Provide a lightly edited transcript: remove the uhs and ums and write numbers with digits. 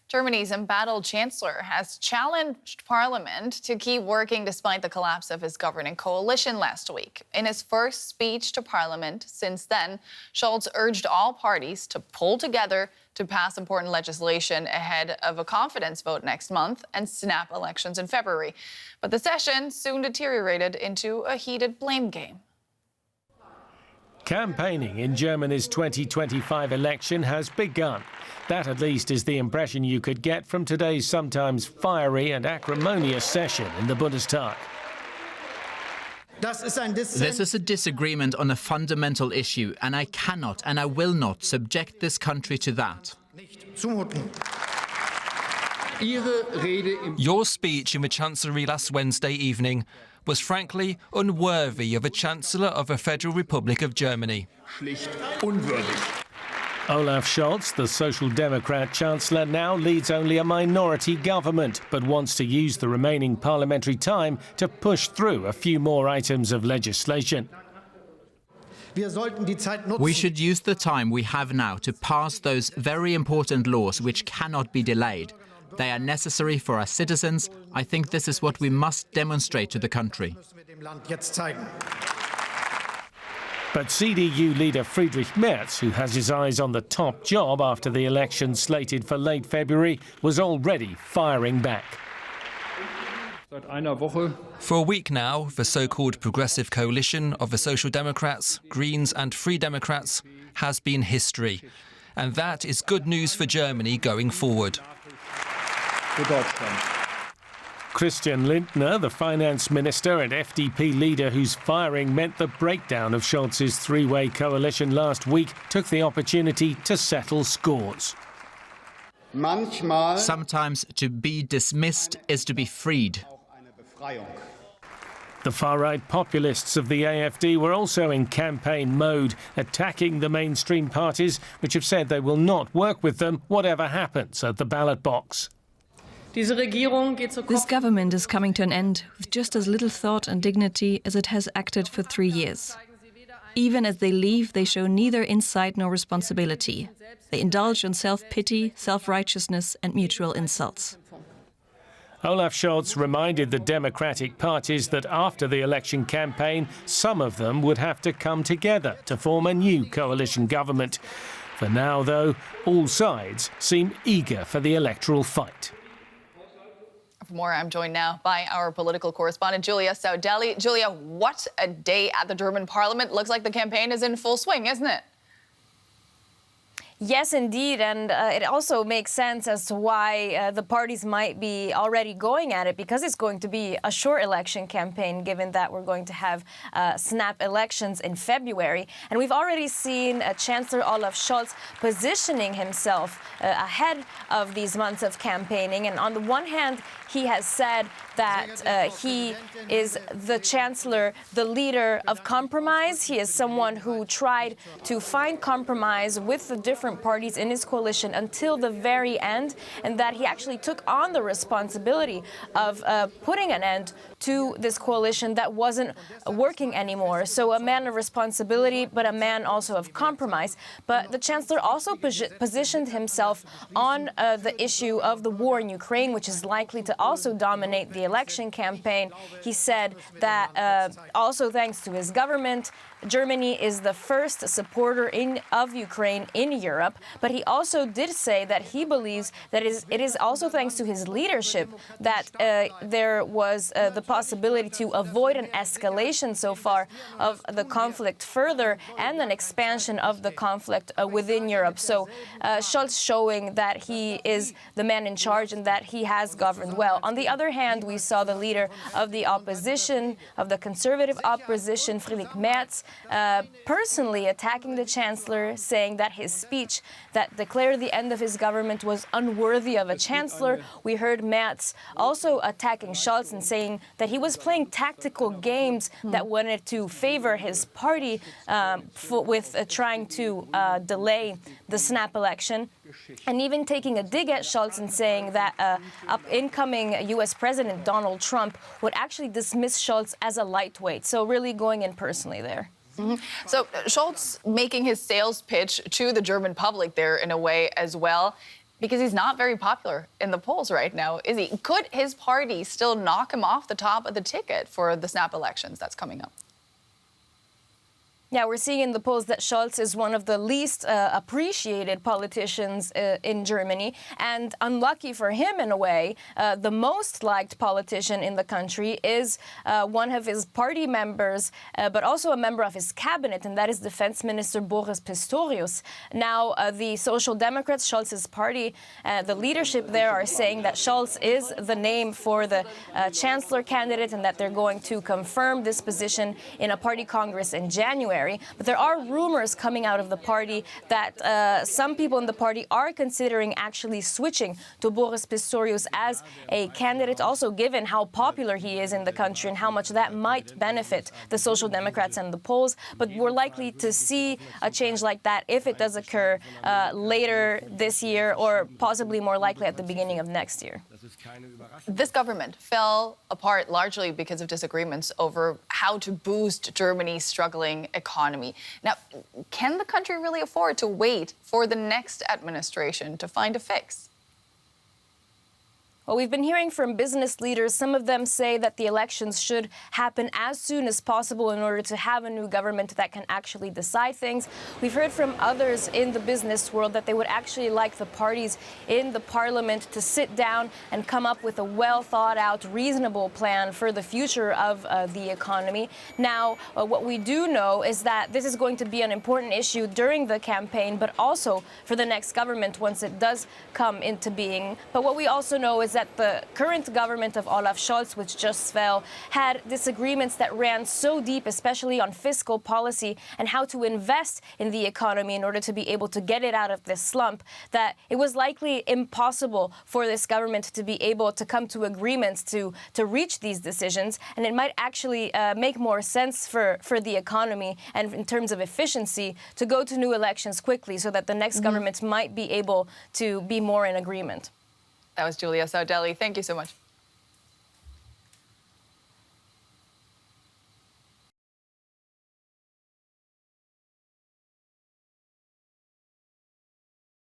Germany's embattled Chancellor has challenged Parliament to keep working despite the collapse of his governing coalition last week. In his first speech to Parliament since then, Scholz urged all parties to pull together to pass important legislation ahead of a confidence vote next month and snap elections in February. But the session soon deteriorated into a heated blame game. Campaigning in Germany's 2025 election has begun. That, at least, is the impression you could get from today's sometimes fiery and acrimonious session in the Bundestag. This is a disagreement on a fundamental issue, and I cannot and I will not subject this country to that. Your speech in the Chancellery last Wednesday evening was frankly unworthy of a Chancellor of a Federal Republic of Germany. Olaf Scholz, the Social Democrat Chancellor, now leads only a minority government, but wants to use the remaining parliamentary time to push through a few more items of legislation. We should use the time we have now to pass those very important laws which cannot be delayed. They are necessary for our citizens. I think this is what we must demonstrate to the country. But CDU leader Friedrich Merz, who has his eyes on the top job after the election slated for late February, was already firing back. For a week now, the so-called progressive coalition of the Social Democrats, Greens and Free Democrats has been history. And that is good news for Germany going forward. Christian Lindner, the finance minister and FDP leader whose firing meant the breakdown of Scholz's three-way coalition last week, took the opportunity to settle scores. Sometimes to be dismissed is to be freed. The far-right populists of the AfD were also in campaign mode, attacking the mainstream parties, which have said they will not work with them whatever happens at the ballot box. This government is coming to an end with just as little thought and dignity as it has acted for 3 years. Even as they leave, they show neither insight nor responsibility. They indulge in self-pity, self-righteousness and mutual insults. Olaf Scholz reminded the Democratic parties that after the election campaign, some of them would have to come together to form a new coalition government. For now, though, all sides seem eager for the electoral fight. For more, I'm joined now by our political correspondent, Julia Saudelli. Julia, what a day at the German parliament. Looks like the campaign is in full swing, isn't it? Yes, indeed. And it also makes sense as to why the parties might be already going at it, because it's going to be a short election campaign, given that we're going to have snap elections in February. And we've already seen Chancellor Olaf Scholz positioning himself ahead of these months of campaigning. And on the one hand, he has said that he is the Chancellor, the leader of compromise. He is someone who tried to find compromise with the different parties in his coalition until the very end, and that he actually took on the responsibility of putting an end to this coalition that wasn't working anymore. So a man of responsibility, but a man also of compromise. But the Chancellor also positioned himself on the issue of the war in Ukraine, which is likely to also dominate the election campaign. He said that also thanks to his government, Germany is the first supporter of Ukraine in Europe, but he also did say that he believes that it is also thanks to his leadership that there was the possibility to avoid an escalation so far of the conflict further and an expansion of the conflict within Europe. So Scholz showing that he is the man in charge and that he has governed well. On the other hand, we saw the leader of the opposition, of the conservative opposition, Friedrich Merz, personally attacking the Chancellor, saying that his speech that declared the end of his government was unworthy of a Chancellor. We heard Merz also attacking Scholz and saying that he was playing tactical games that wanted to favor his party with trying to delay the snap election. And even taking a dig at Scholz and saying that incoming U.S. President Donald Trump would actually dismiss Scholz as a lightweight. So really going in personally there. Mm-hmm. So Scholz making his sales pitch to the German public there in a way as well. Because he's not very popular in the polls right now, is he? Could his party still knock him off the top of the ticket for the snap elections that's coming up? Yeah, we're seeing in the polls that Scholz is one of the least appreciated politicians in Germany. And unlucky for him, in a way, the most liked politician in the country is one of his party members, but also a member of his cabinet, and that is Defense Minister Boris Pistorius. Now, the Social Democrats, Scholz's party, the leadership there are saying that Scholz is the name for the Chancellor candidate and that they're going to confirm this position in a party congress in January. But there are rumors coming out of the party that some people in the party are considering actually switching to Boris Pistorius as a candidate, also given how popular he is in the country and how much that might benefit the Social Democrats and the polls. But we're likely to see a change like that if it does occur later this year or possibly more likely at the beginning of next year. This government fell apart largely because of disagreements over how to boost Germany's struggling economy. Now, can the country really afford to wait for the next administration to find a fix? Well, we've been hearing from business leaders. Some of them say that the elections should happen as soon as possible in order to have a new government that can actually decide things. We've heard from others in the business world that they would actually like the parties in the parliament to sit down and come up with a well-thought-out, reasonable plan for the future of the economy. Now, what we do know is that this is going to be an important issue during the campaign, but also for the next government once it does come into being. But what we also know is that the current government of Olaf Scholz, which just fell, had disagreements that ran so deep, especially on fiscal policy and how to invest in the economy in order to be able to get it out of this slump, that it was likely impossible for this government to be able to come to agreements to reach these decisions. And it might actually make more sense for the economy and in terms of efficiency to go to new elections quickly so that the next government might be able to be more in agreement. That was Julia Saudelli. Thank you so much.